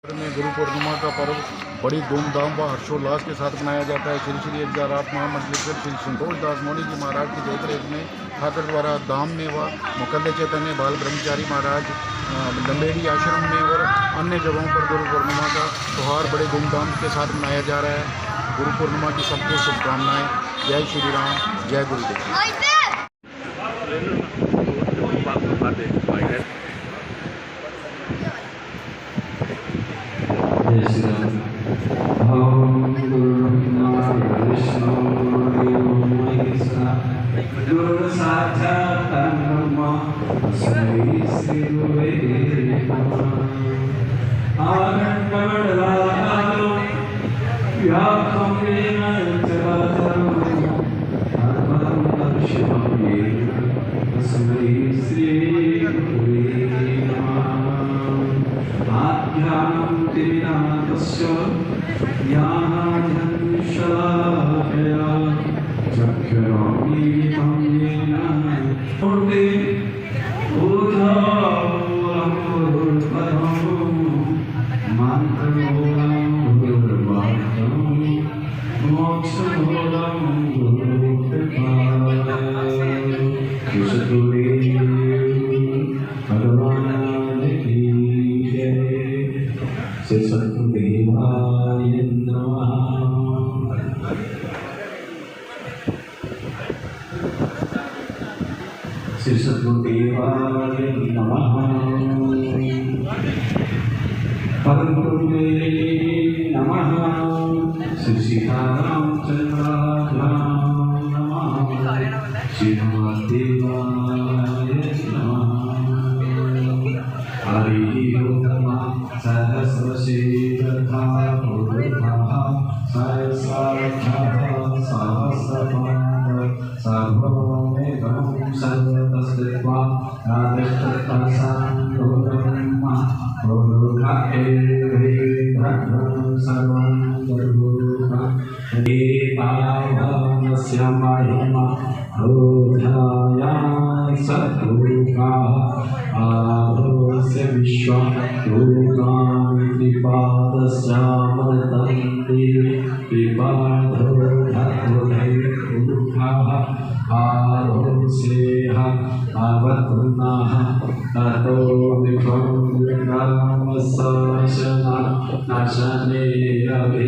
में गुरु पूर्णिमा का पर्व बड़ी धूमधाम व हर्षोल्लास के साथ मनाया जाता है। श्री श्री 1008 महामंडलेश्वर श्री संतोष दास मौनी जी महाराज की देखरेख में ठाकर द्वारा धाम में व मुकद्दे चैतन्य बाल ब्रह्मचारी महाराज लंबेड़ी आश्रम में और अन्य जगहों पर गुरु पूर्णिमा का त्यौहार बड़े धूमधाम के साथ मनाया जा रहा है। गुरु पूर्णिमा की सबको शुभकामनाएं। जय श्री राम, जय गुरुदेव। जय श्री राम। ओम गुरुर्ब्रह्मा विष्णु गुरु साक्षात् ब्रह्म तस्मै श्री गुरवे नमः। आनन्दमण्डलाकारं व्याप्तं येन चराचरं तत्पदं दर्शितं येन तस्मै श्री गुरवे नमः। आध्यात्मं त्रिनाथस्य ज्ञानाञ्जनशलाकया चक्षुरुन्मीलितं येन मूर्ते ऊर्ध्वं गुरुपदं मन्त्रमूलं गुरुर्वाक्यं मोक्षमूलं गुरुकृपा। श्री सद्गुरुदेवाय नमः। श्री सद्गुरुदेवाय नमः। परम गुरुवे नमः। श्री सीतारामचंद्राय नमः। श्री महादेवाय नमः। हरि ओम सहस्रशीलधा पुरुषः सहस्राक्षः सहस्रपाद सर्वमेकं सर्वतस्त्वा राधिष्ठत्तसां ब्रह्मा गुरुर्ब्रह्मा सर्वं गुरुर्ब्रह्मा एतावानस्य महिमा रोधाया सद्गुरुका आरोस्य विश्वं लोकान् त्रिपादस्यामृतन्ते त्रिपादो धत्वधैर्मुखाः आरोस्येह अवतुनाः ततो विभं विक्रमशासना नाशने अभि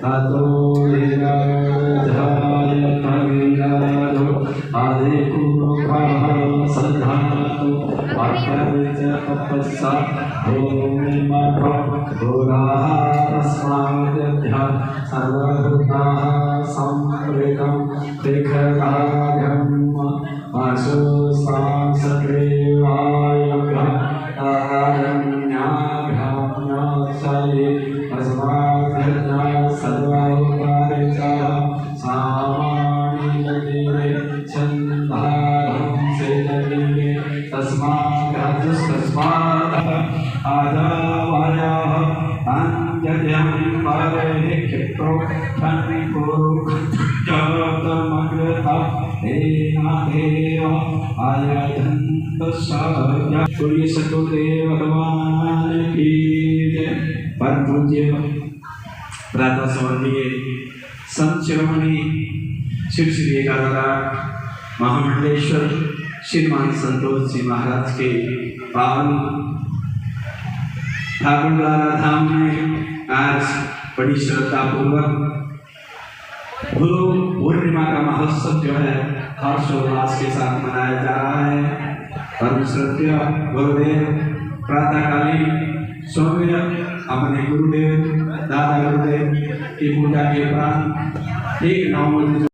ततो विराधाय कविराजो आदिपुरुषः सधातु वाक्यविच तपस्सा घोराः तस्माद्यध्या सर्वभूताः सम्प्रेतं त्रिखगाघम् आशुस्तांसदेवायभ्यारण्याभ्याम्यासये तस्माद्यज्ञा सर्वोपरिचः सामान्यजने छन्दारं सेजने तस्मात् आदावायाः अन्यद्यं पारेः क्षिप्रो धन्विपुरुषमग्रता देव आयधन्तस्या। बोलिए सद्गुरुदेव भगवान की जय। परम पूज्य प्रातः स्वर्गीय संत शिरोमणि श्री श्री 1008 महामंडलेश्वर श्रीमान संतोष जी महाराज के पावन ठाकुरद्वारा धाम में आज बड़ी श्रद्धा पूर्वक गुरु पूर्णिमा का महोत्सव जो है हर्षोल्लास के साथ मनाया जा रहा है। परम श्रद्धेय गुरुदेव प्रातःकालीन सौम्य अपने गुरुदेव दादा गुरुदेव की पूजा के उपरांत ठीक 9 बजे